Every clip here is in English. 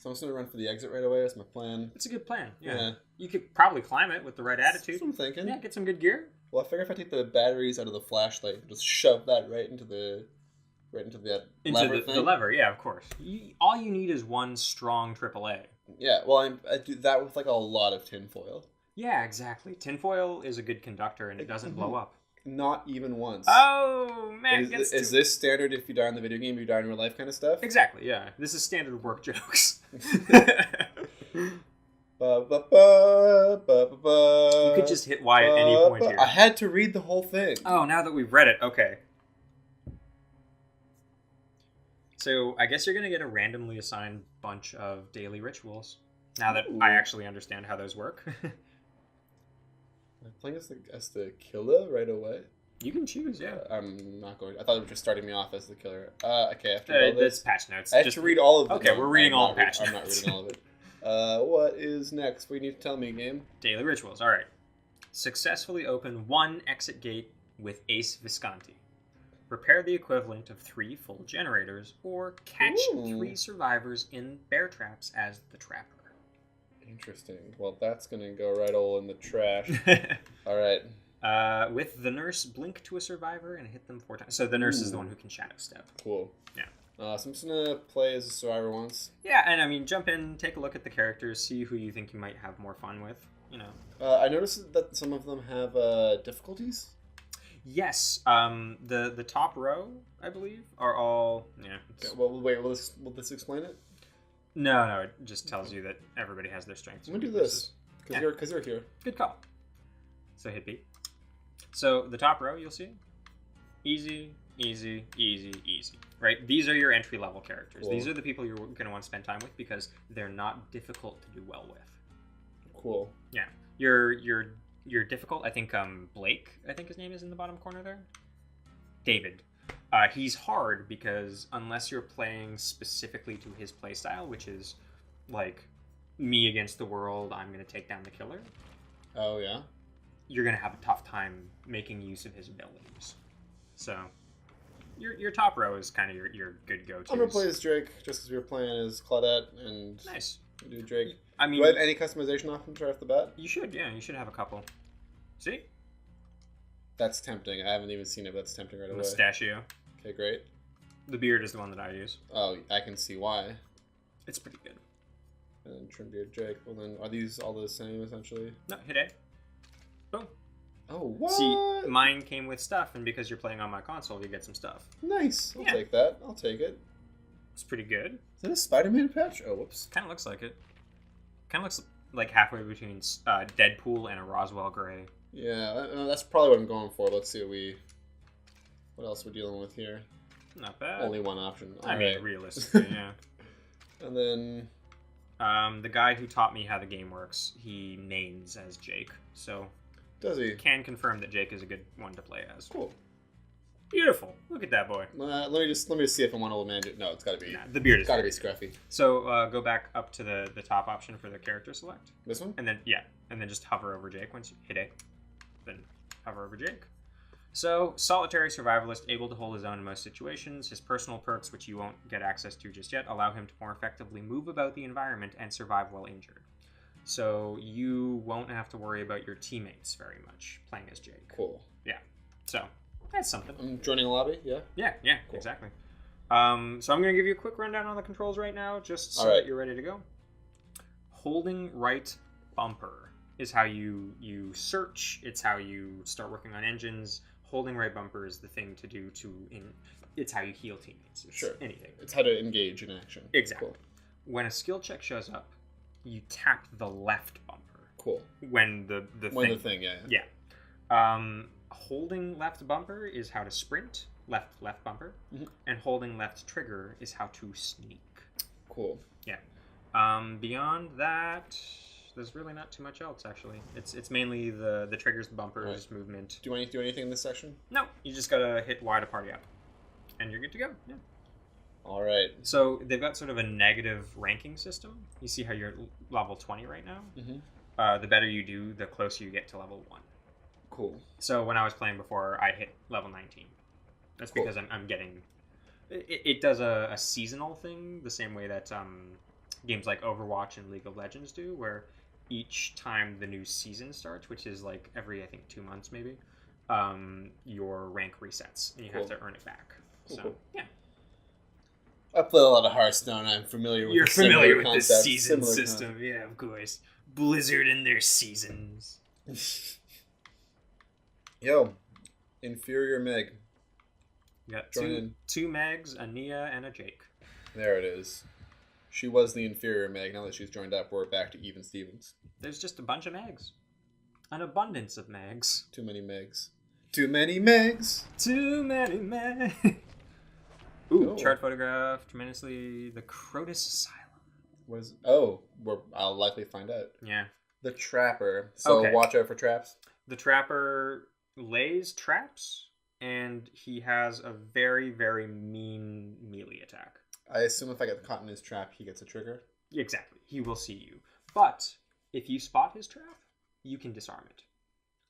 So I'm just going to run for the exit right away. That's my plan. It's a good plan. Yeah. You could probably climb it with the right attitude. That's what I'm thinking. Yeah, get some good gear. Well, I figure if I take the batteries out of the flashlight and just shove that right into that lever thing. The lever, yeah, of course. All you need is one strong AAA. Yeah, well, I do that with like a lot of tinfoil. Yeah, exactly. Tinfoil is a good conductor, and it doesn't blow up. Not even once. Oh, man. Is this standard if you die in the video game, you die in real life kind of stuff? Exactly, yeah. This is standard work jokes. You could just hit Y at any point here. I had to read the whole thing. Oh, now that we've read it, okay. So I guess you're going to get a randomly assigned bunch of daily rituals. Now that I actually understand how those work. I'm playing as the killer right away. You can choose, yeah. I'm not going. I thought it was just starting me off as the killer. Okay, after all this patch notes. I have to read all of it. Okay, we're reading all the patch notes. I'm not reading all of it. What is next? What do you need to tell me, game? Daily rituals. All right. Successfully open 1 exit gate with Ace Visconti. Repair the equivalent of 3 full generators, or catch 3 survivors in bear traps as the trapper. Interesting. Well, that's going to go right all in the trash. All right. With the nurse, blink to a survivor and hit them 4 times. So the nurse is the one who can shadow step. Cool. Yeah. So I'm just going to play as a survivor once. Yeah, and I mean, jump in, take a look at the characters, see who you think you might have more fun with, you know. I noticed that some of them have difficulties. Yes. The top row, I believe, are all... Yeah. Okay, well, wait, will this explain it? No, it just tells you that everybody has their strengths. I'm going to do this, because you're here. Good call. So hit B. So the top row, you'll see. Easy, easy, easy, easy. Right? These are your entry-level characters. Cool. These are the people you're going to want to spend time with because they're not difficult to do well with. Cool. Yeah. You're difficult. I think Blake, I think his name is in the bottom corner there. David. He's hard because unless you're playing specifically to his playstyle, which is like me against the world, I'm going to take down the killer. Oh, yeah? You're going to have a tough time making use of his abilities. So your top row is kind of your good go-to. I'm going to play as Drake just because we were playing as Claudette and nice. Do Drake. I mean, do I have any customization options right off the bat? You should, yeah. You should have a couple. See? That's tempting. I haven't even seen it, but that's tempting right away. Mustachio. Okay, great. The beard is the one that I use. Oh, I can see why. It's pretty good. And trim beard Drake. Well, then, are these all the same, essentially? No, hit A. Boom. Oh, what? See, mine came with stuff, and because you're playing on my console, you get some stuff. Nice. I'll take that. I'll take it. It's pretty good. Is that a Spider-Man patch? Oh, whoops. Kind of looks like it. Kind of looks like halfway between Deadpool and a Roswell Gray. Yeah, that's probably what I'm going for. Let's see what else we're dealing with here. Not bad. Only one option. I mean, realistically, yeah. And then... the guy who taught me how the game works, he names as Jake, so... Does he? Can confirm that Jake is a good one to play as. Cool. Beautiful. Look at that boy. Let me just see if I want old man. No, it's got to be. Nah, the beard is got to be scruffy. So go back up to the top option for the character select. This one? And then just hover over Jake once you hit it. Then hover over Jake. So solitary survivalist, able to hold his own in most situations. His personal perks, which you won't get access to just yet, allow him to more effectively move about the environment and survive while injured. So you won't have to worry about your teammates very much playing as Jake. Cool. Yeah. So that's something. I'm joining a lobby, yeah? Yeah, cool. Exactly. So I'm going to give you a quick rundown on the controls right now, just so that you're ready to go. Holding right bumper is how you search. It's how you start working on engines. Holding right bumper is the thing to do it's how you heal teammates. It's anything. It's how to engage in action. Exactly. Cool. When a skill check shows up, you tap the left bumper. Cool. When the thing, yeah. Holding left bumper is how to sprint, left bumper, and holding left trigger is how to sneak. Cool. Yeah. Beyond that, there's really not too much else actually. It's mainly the triggers, the bumpers, movement. Do I need to do anything in this section? No, you just gotta hit Y to party up, and you're good to go. Yeah. All right. So they've got sort of a negative ranking system. You see how you're at level 20 right now? Mm-hmm. The better you do, the closer you get to level 1. Cool. So when I was playing before, I hit level 19. That's because I'm getting... It does a seasonal thing, the same way that games like Overwatch and League of Legends do, where each time the new season starts, which is like every, I think, 2 months maybe, your rank resets and you have to earn it back. Cool. Yeah. I play a lot of Hearthstone. I'm familiar with You're familiar with concept, the season system. Yeah, of course. Blizzard and their seasons. Yo, inferior Meg. You got two Megs, a Nia, and a Jake. There it is. She was the inferior Meg. Now that she's joined up, we're back to even Stevens. There's just a bunch of Megs. An abundance of Megs. Too many Megs. Too many Megs. Too many Megs. Ooh, chart photograph tremendously. The Crotus Asylum. What is? I'll likely find out. Yeah. The Trapper. So watch out for traps. The Trapper lays traps, and he has a very, very mean melee attack. I assume if I get caught in his trap, he gets a trigger. Exactly. He will see you. But if you spot his trap, you can disarm it.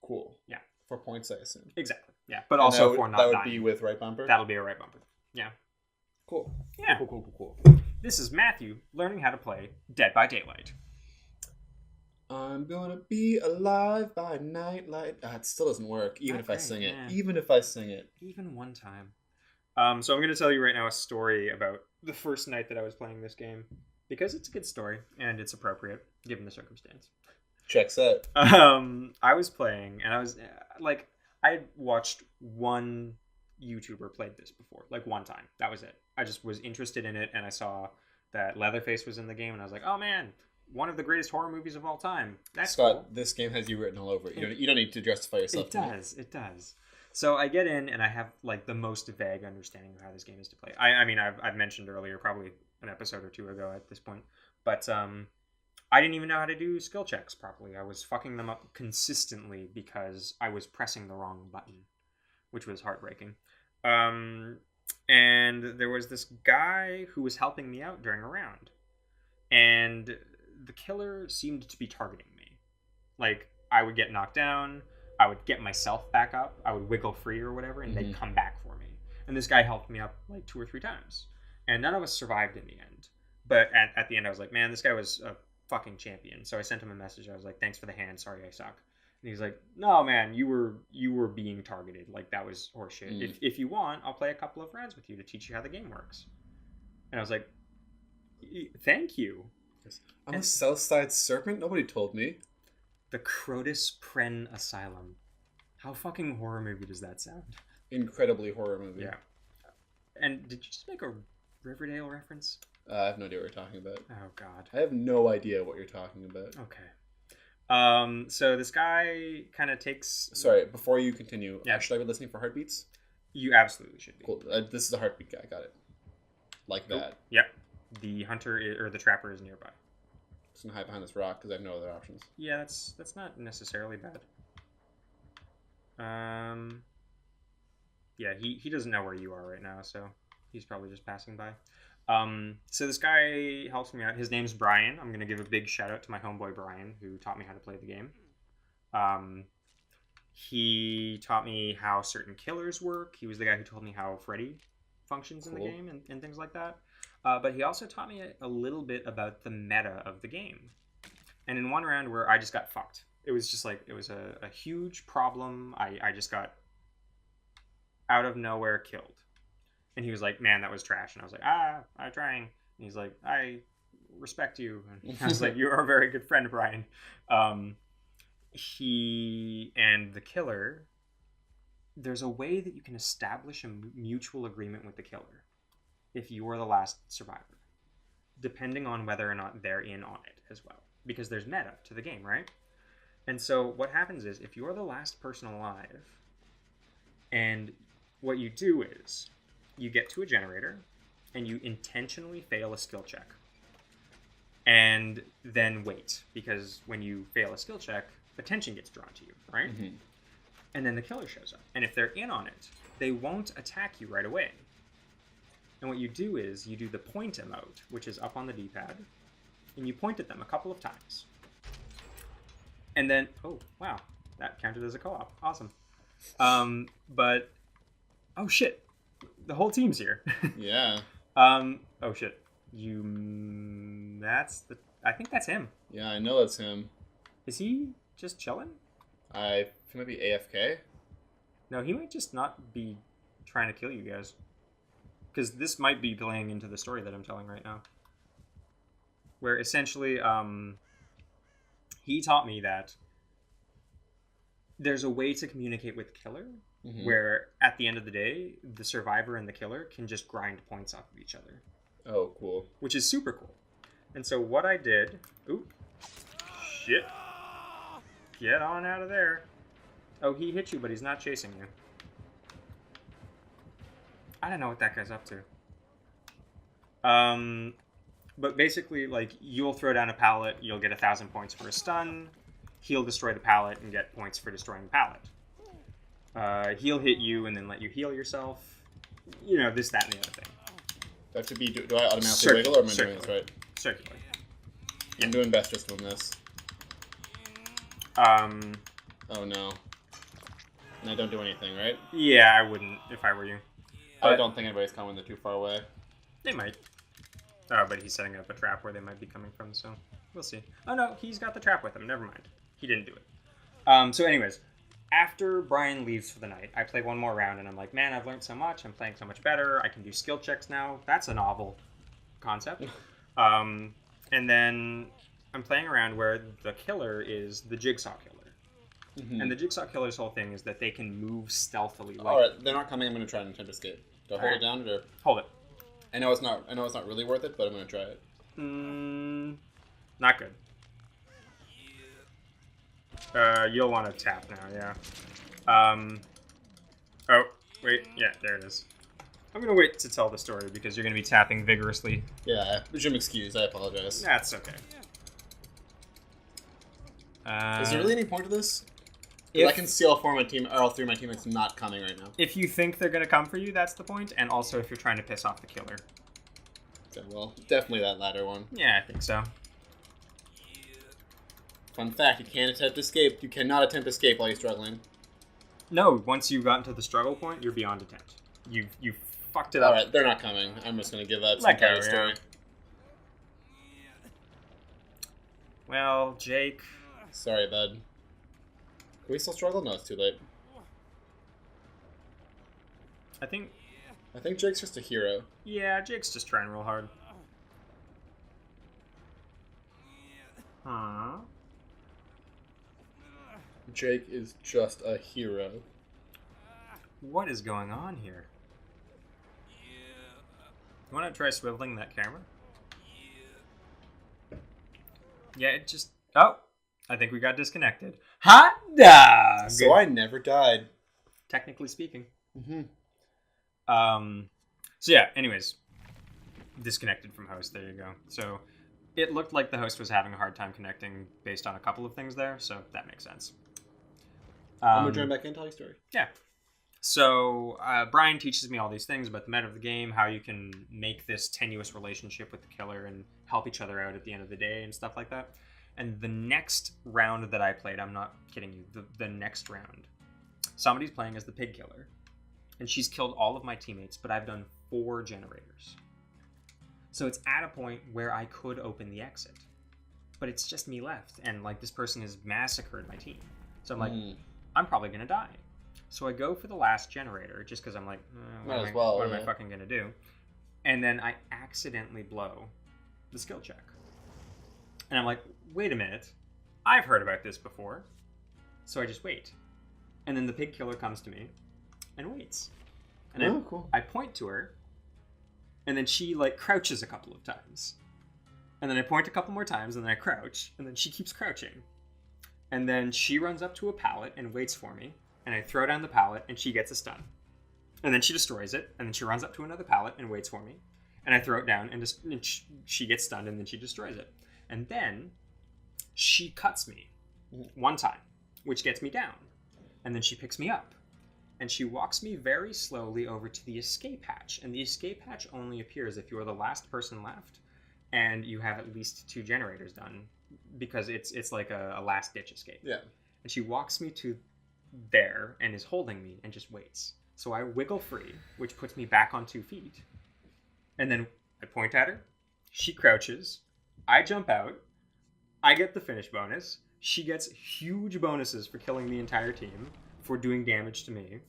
Cool. Yeah. For points, I assume. Exactly. Yeah. But also for not dying. That would be with right bumper? That'll be a right bumper. Yeah. Cool. Yeah. Cool. This is Matthew learning how to play Dead by Daylight. I'm gonna be alive by nightlight. It still doesn't work, even if I sing it. Yeah. Even if I sing it. Even one time. So I'm going to tell you right now a story about the first night that I was playing this game. Because it's a good story, and it's appropriate, given the circumstance. Checks out. I was playing, and I was, like, I had watched one YouTuber played this before. Like, one time. That was it. I just was interested in it, and I saw that Leatherface was in the game, and I was like, oh man, one of the greatest horror movies of all time. That's Scott, cool. This game has you written all over it. You don't need to justify yourself. It does. So I get in, and I have like the most vague understanding of how this game is to play. I mean, I've mentioned earlier, probably an episode or two ago at this point, but I didn't even know how to do skill checks properly. I was fucking them up consistently because I was pressing the wrong button, which was heartbreaking. And there was this guy who was helping me out during a round, and the killer seemed to be targeting me. Like, I would get knocked down, I would get myself back up, I would wiggle free or whatever, and they'd come back for me. And this guy helped me up like 2 or 3 times. And none of us survived in the end. But at the end, I was like, man, this guy was a fucking champion. So I sent him a message. I was like, thanks for the hand. Sorry, I suck. And he's like, no, man, you were being targeted. Like, that was horseshit. If you want, I'll play a couple of rounds with you to teach you how the game works. And I was like, thank you. I'm a Southside Serpent? Nobody told me. The Crotus Asylum. How fucking horror movie does that sound? Incredibly horror movie. Yeah. And did you just make a Riverdale reference? I have no idea what you're talking about. Oh, God. I have no idea what you're talking about. Okay. So this guy kind of takes... Sorry, before you continue, yeah. Should I be listening for heartbeats? You absolutely should be. Cool. This is a heartbeat guy. Got it. Like that. Yep. The hunter or the trapper is nearby. Just gonna hide behind this rock because I have no other options. Yeah, that's not necessarily bad. Yeah, he doesn't know where you are right now, so he's probably just passing by. So this guy helps me out. His name's Brian. I'm gonna give a big shout out to my homeboy Brian, who taught me how to play the game. He taught me how certain killers work. He was the guy who told me how Freddy functions in the game and things like that. But he also taught me a little bit about the meta of the game. And in one round where I just got fucked. It was just like, it was a huge problem. I just got out of nowhere killed. And he was like, man, that was trash. And I was like, I'm trying. And he's like, I respect you. And I was like, you are a very good friend, Brian. He and the killer, there's a way that you can establish a mutual agreement with the killer if you are the last survivor, depending on whether or not they're in on it as well. Because there's meta to the game, right? And so what happens is, if you're the last person alive, and what you do is, you get to a generator, and you intentionally fail a skill check. And then wait, because when you fail a skill check, attention gets drawn to you, right? Mm-hmm. And then the killer shows up. And if they're in on it, they won't attack you right away. And what you do is, you do the point emote, which is up on the D-pad, and you point at them a couple of times. And then, oh, wow, that counted as a co-op. Awesome. But, oh shit, the whole team's here. Yeah. Oh shit, you I think that's him. Yeah, I know it's him. Is he just chilling? He might be AFK. No, he might just not be trying to kill you guys. Because this might be playing into the story that I'm telling right now. Where essentially, he taught me that there's a way to communicate with the killer where at the end of the day, the survivor and the killer can just grind points off of each other. Oh, cool. Which is super cool. And so what I did... Ooh. Shit. Get on out of there. Oh, he hit you, but he's not chasing you. I don't know what that guy's up to. But basically, like, you'll throw down a pallet, you'll get 1,000 points for a stun. He'll destroy the pallet and get points for destroying the pallet. He'll hit you and then let you heal yourself. You know, this, that, and the other thing. Do I have to be... Do I automatically wiggle, or am I doing this right? Circular. I'm doing best just on this. Oh, no. And I don't do anything, right? Yeah, I wouldn't if I were you. I don't think anybody's coming. They're too far away. They might. Oh, but he's setting up a trap where they might be coming from, so we'll see. Oh, no, he's got the trap with him. Never mind. He didn't do it. So anyways, after Brian leaves for the night, I play one more round, and I'm like, man, I've learned so much. I'm playing so much better. I can do skill checks now. That's a novel concept. And then I'm playing around where the killer is the Jigsaw Killer. Mm-hmm. And the Jigsaw Killer's whole thing is that they can move stealthily. Like... Alright, they're not coming. I'm going to try and attempt to escape. Do I hold it down, or...? Hold it. I know it's not really worth it, but I'm going to try it. Not good. You'll want to tap now, yeah. Oh, wait. Yeah, there it is. I'm going to wait to tell the story because you're going to be tapping vigorously. Yeah, Jim excuse. I apologize. That's okay. Is there really any point to this? I can see all three of my teammates not coming right now. If you think they're going to come for you, that's the point. And also if you're trying to piss off the killer. Okay, well, definitely that latter one. Yeah, I think so. Fun fact, you can't attempt escape. You cannot attempt escape while you're struggling. No, once you've gotten to the struggle point, you're beyond attempt. You fucked it up. Alright, they're not coming. I'm just going to give up Let go, story. Yeah. Well, Jake... Sorry, bud. Can we still struggle? No, it's too late. I think Jake's just a hero. Yeah, Jake's just trying real hard. Huh? Jake is just a hero. What is going on here? You want to try swiveling that camera? Yeah, it just... Oh! I think we got disconnected. Hot dog! So I never died. Technically speaking. Mm-hmm. So yeah, anyways. Disconnected from host, there you go. So it looked like the host was having a hard time connecting based on a couple of things there, so that makes sense. I'm going to join back in and tell you a story. Yeah. So Brian teaches me all these things about the meta of the game, how you can make this tenuous relationship with the killer and help each other out at the end of the day and stuff like that. And the next round that I played, I'm not kidding you, the next round, somebody's playing as the pig killer. And she's killed all of my teammates, but I've done 4 generators. So it's at a point where I could open the exit. But it's just me left, and like this person has massacred my team. So I'm like, I'm probably going to die. So I go for the last generator, just because I'm like, what am I fucking going to do? And then I accidentally blow the skill check. And I'm like, wait a minute, I've heard about this before. So I just wait. And then the pig killer comes to me and waits. And cool. I point to her, and then she like crouches a couple of times. And then I point a couple more times, and then I crouch, and then she keeps crouching. And then she runs up to a pallet and waits for me, and I throw down the pallet, and she gets a stun. And then she destroys it, and then she runs up to another pallet and waits for me. And I throw it down, and she gets stunned, and then she destroys it. And then she cuts me one time, which gets me down. And then she picks me up. And she walks me very slowly over to the escape hatch. And the escape hatch only appears if you're the last person left and you have at least 2 generators done, because it's like a last-ditch escape. Yeah. And she walks me to there and is holding me and just waits. So I wiggle free, which puts me back on 2 feet. And then I point at her. She crouches. I jump out. I get the finish bonus. She gets huge bonuses for killing the entire team, for doing damage to me.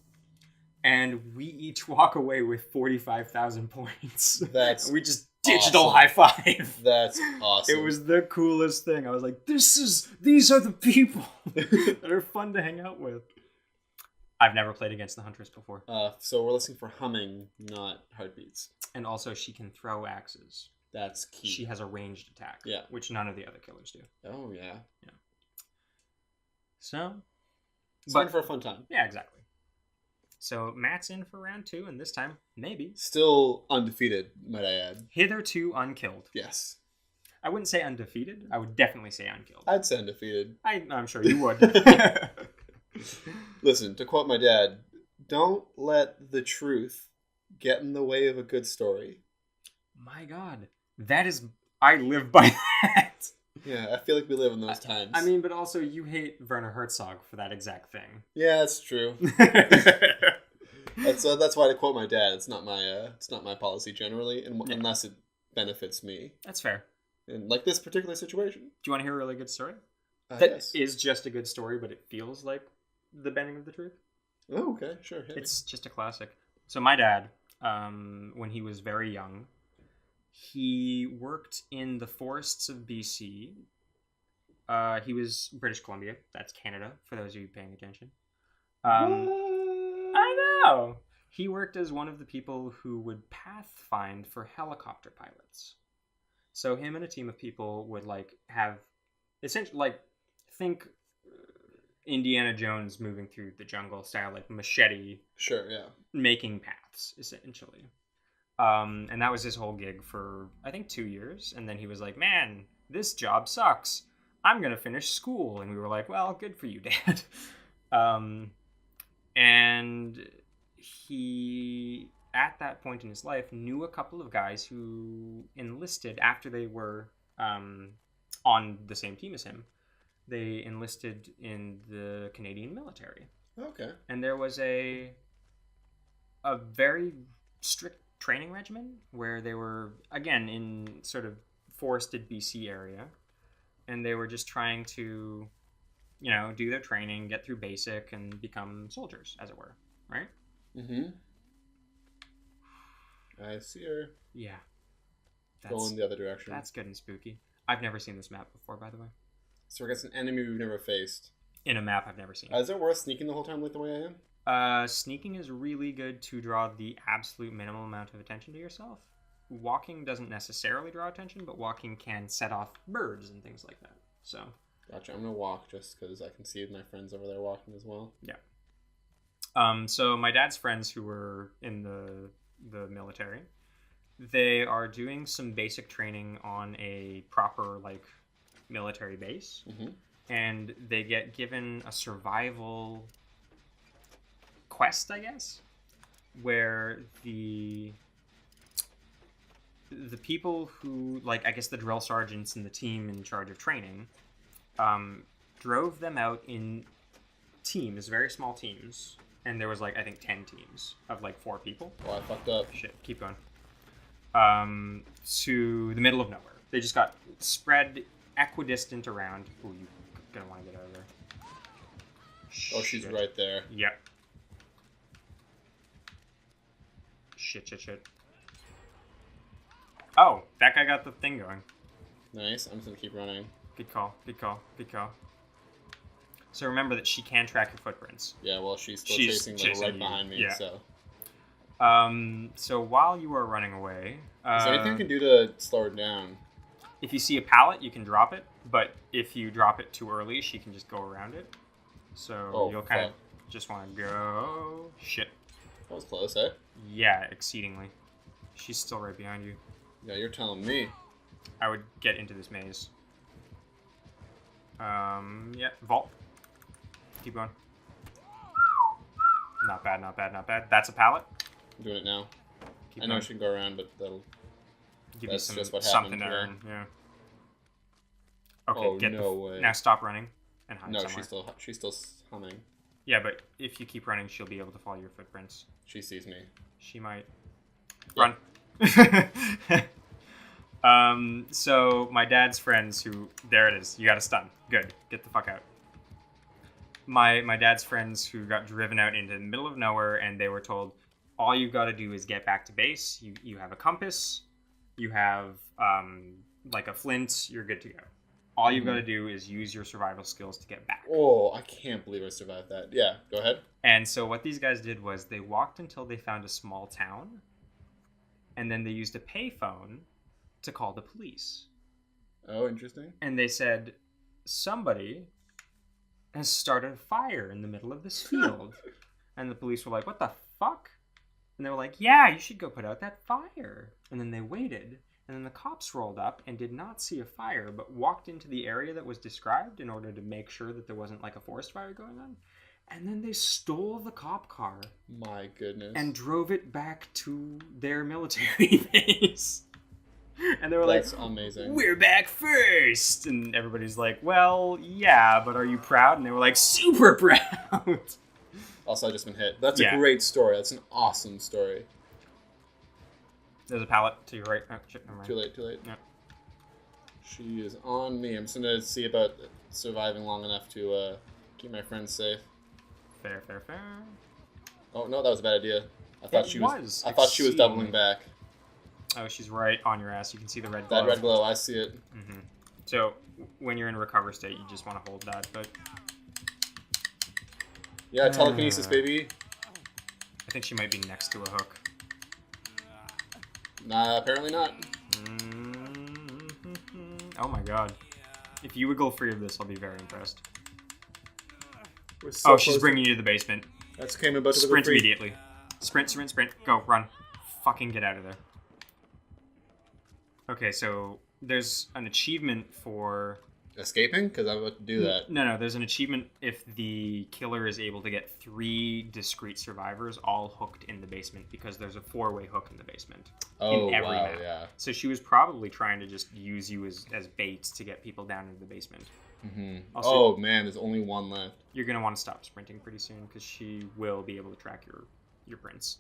And we each walk away with 45,000 points. That's we just digital awesome. high five. That's awesome. It was the coolest thing. I was like, these are the people that are fun to hang out with. I've never played against the Huntress before. So we're listening for humming, not heartbeats. And also she can throw axes. That's key. She has a ranged attack. Yeah. Which none of the other killers do. Oh, yeah. Yeah. So. It's fun for a fun time. Yeah, exactly. So Matt's in for round 2, and this time, maybe. Still undefeated, might I add. Hitherto unkilled. Yes. I wouldn't say undefeated. I would definitely say unkilled. I'd say undefeated. I'm sure you would. Listen, to quote my dad, don't let the truth get in the way of a good story. My God. That is... I live by that. Yeah, I feel like we live in those times. I mean, but also you hate Werner Herzog for that exact thing. Yeah, that's true. That's why I quote my dad. It's not my policy generally, unless it benefits me. That's fair. In like this particular situation. Do you want to hear a really good story? Yes. Is just a good story, but it feels like the bending of the truth. Oh, okay, sure. It's just a classic. So my dad, when he was very young, he worked in the forests of BC. He was British Columbia. That's Canada, for those of you paying attention. I know! He worked as one of the people who would pathfind for helicopter pilots. So him and a team of people would, have... Essentially, think Indiana Jones moving through the jungle style, machete... Sure, yeah. Making paths, essentially. And that was his whole gig for, I think, 2 years. And then he was like, man, this job sucks. I'm going to finish school. And we were like, well, good for you, Dad. And he, at that point in his life, knew a couple of guys who enlisted after they were on the same team as him. They enlisted in the Canadian military. Okay. And there was a very strict training regimen where they were, again, in sort of forested BC area, and they were just trying to, do their training, get through basic, and become soldiers, as it were, right? Mm-hmm. I see her. Yeah. Going the other direction. That's good and spooky. I've never seen this map before, by the way. So we're against an enemy we've never faced. In a map I've never seen. Is it worth sneaking the whole time like the way I am? Sneaking is really good to draw the absolute minimal amount of attention to yourself. Walking doesn't necessarily draw attention, but walking can set off birds and things like that. So. Gotcha. I'm gonna walk just because I can see my friends over there walking as well. Yeah. So my dad's friends who were in the military, they are doing some basic training on a proper military base, and they get given a survival quest, I guess, where the people who, I guess the drill sergeants and the team in charge of training, drove them out in teams, very small teams, and there was I think 10 teams of 4 people. Oh, I fucked up. Shit, keep going. To the middle of nowhere. They just got spread equidistant around. Ooh, you're gonna want to get out of there. Oh, she's right there. Yep. Shit. Oh, that guy got the thing going. Nice. I'm just gonna keep running. Good call. So remember that she can track your footprints. Yeah, well, she's chasing right you. behind me, Yeah. so... So while you are running away... is there anything I can do to slow her down? If you see a pallet, you can drop it, but if you drop it too early, she can just go around it. So you'll kind of just want to go... Shit. That was close, eh? Yeah, exceedingly. She's still right behind you. Yeah, you're telling me. I would get into this maze. Yeah, vault. Keep going. Not bad. That's a pallet. I'm doing it now. Keep I know going. I should go around, but Give that's you just what something happened to earn. Yeah. Okay, Oh, no way. Now stop running and hide no, somewhere. she's still humming. Yeah, but if you keep running, she'll be able to follow your footprints. She sees me. She might. Yeah. Run. So my dad's friends who... There it is. You got a stun. Good. Get the fuck out. My dad's friends who got driven out into the middle of nowhere, and they were told, all you got to do is get back to base. You have a compass. You have, like a flint. You're good to go. All you've got to do is use your survival skills to get back. Oh, I can't believe I survived that. Yeah, go ahead. And so what these guys did was they walked until they found a small town, and then they used a payphone to call the police. Oh, interesting. And they said, somebody has started a fire in the middle of this field. And the police were like, what the fuck? And they were like, yeah, you should go put out that fire. And then they waited. And then the cops rolled up and did not see a fire, but walked into the area that was described in order to make sure that there wasn't like a forest fire going on. And then they stole the cop car. My goodness. And drove it back to their military base. And they were That's like, amazing. We're back first. And everybody's like, well, yeah, but are you proud? And they were like, super proud. Also, I just been hit. That's a great story. That's an awesome story. There's a pallet to your right. Oh, shit, never mind. Too late. Yep. She is on me. I'm just going to see about surviving long enough to keep my friends safe. Fair. Oh, no, that was a bad idea. I thought she was doubling back. Oh, she's right on your ass. You can see the red glow. That red glow, I see it. Mm-hmm. So, when you're in recover state, you just want to hold that, but... Yeah, telekinesis, baby. I think she might be next to a hook. Nah, apparently not. Oh my god. If you wiggle free of this, I'll be very impressed. So she's bringing you to the basement. That's came about to sprint immediately. Sprint. Go, run. Fucking get out of there. Okay, so there's an achievement for... Escaping? Because I'm about to do that. No, there's an achievement if the killer is able to get 3 discrete survivors all hooked in the basement, because there's a 4-way hook in the basement. Oh, in every wow, map. yeah. So she was probably trying to just use you as bait to get people down into the basement. Mm-hmm. Also, oh, man, there's only one left. You're going to want to stop sprinting pretty soon, because she will be able to track your prints.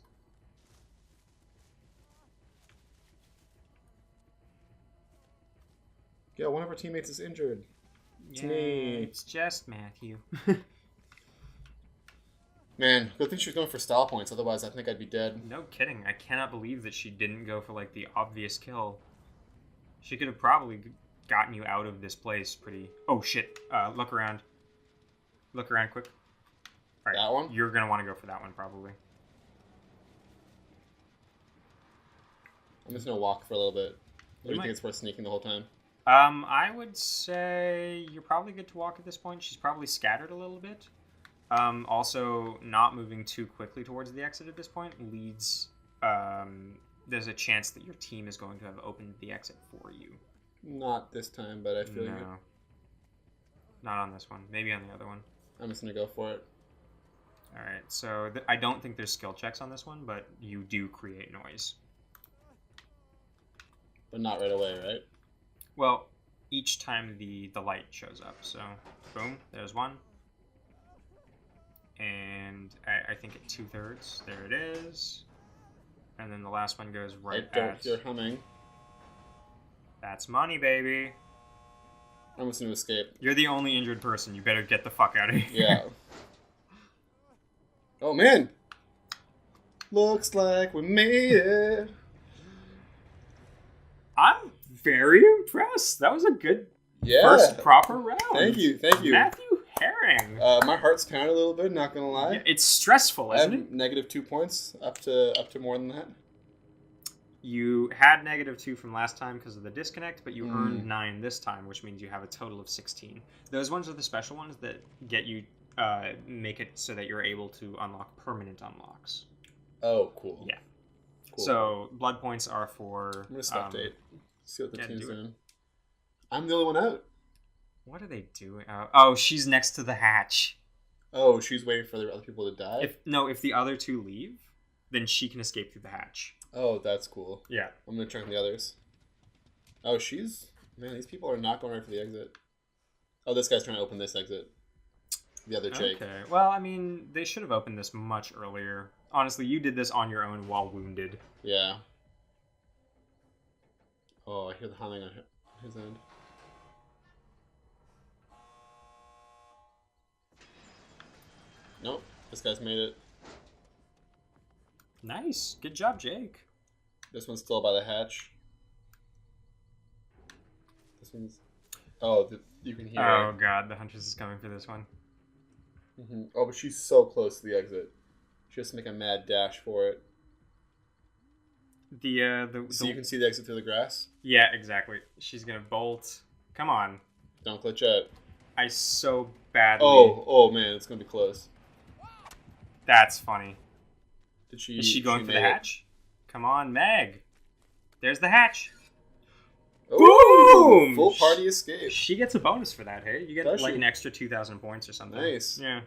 Yeah, one of our teammates is injured. It's me. It's just Matthew. Man, good thing she was going for style points, otherwise I think I'd be dead. No kidding. I cannot believe that she didn't go for, like, the obvious kill. She could have probably gotten you out of this place pretty... Oh, shit. Look around. Look around quick. All right, that one? You're going to want to go for that one, probably. I'm just going to walk for a little bit. Or do you think it's worth sneaking the whole time? I would say you're probably good to walk at this point. She's probably scattered a little bit. Also, not moving too quickly towards the exit at this point leads... there's a chance that your team is going to have opened the exit for you. Not this time, but I feel No. Not on this one. Maybe on the other one. I'm just going to go for it. Alright, so I don't think there's skill checks on this one, but you do create noise. But not right away, right? Well, each time the light shows up. So, boom, there's one. And I think at 2/3, there it is. And then the last one goes right I don't hear humming. That's money, baby. I'm just going to escape. You're the only injured person. You better get the fuck out of here. Yeah. Oh, man. Looks like we made it. I'm very impressed. That was a good first proper round. Thank you. Matthew Herring. My heart's pounding a little bit, not going to lie. Yeah, it's stressful, isn't it? Negative 2 points, up to more than that. You had -2 from last time because of the disconnect, but you earned 9 this time, which means you have a total of 16. Those ones are the special ones that get you, make it so that you're able to unlock permanent unlocks. Oh, cool. Yeah. Cool. So, blood points are for... I'm going to spectate. See what the team's doing. it. I'm the only one out. What are they doing? Oh, she's next to the hatch. Oh, she's waiting for the other people to die? If the other 2 leave, then she can escape through the hatch. Oh, that's cool. Yeah. I'm going to check the others. Oh, man, these people are not going right for the exit. Oh, this guy's trying to open this exit. The other Jake. Okay. Well, I mean, they should have opened this much earlier. Honestly, you did this on your own while wounded. Yeah. Oh, I hear the humming on his end. Nope, this guy's made it. Nice. Good job, Jake. This one's still by the hatch. This one's... Oh, you can hear Oh, her. God. The Huntress is coming for this one. Mm-hmm. Oh, but she's so close to the exit. She has to make a mad dash for it. So you can see the exit through the grass? Yeah, exactly. She's going to bolt. Come on. Don't glitch out. I so badly... Oh, man, it's going to be close. That's funny. Is she going for the hatch? Come on, Meg. There's the hatch. Ooh, boom! Full party escape. She gets a bonus for that, hey? You get Does like she? an extra 2,000 points or something. Nice. Yeah.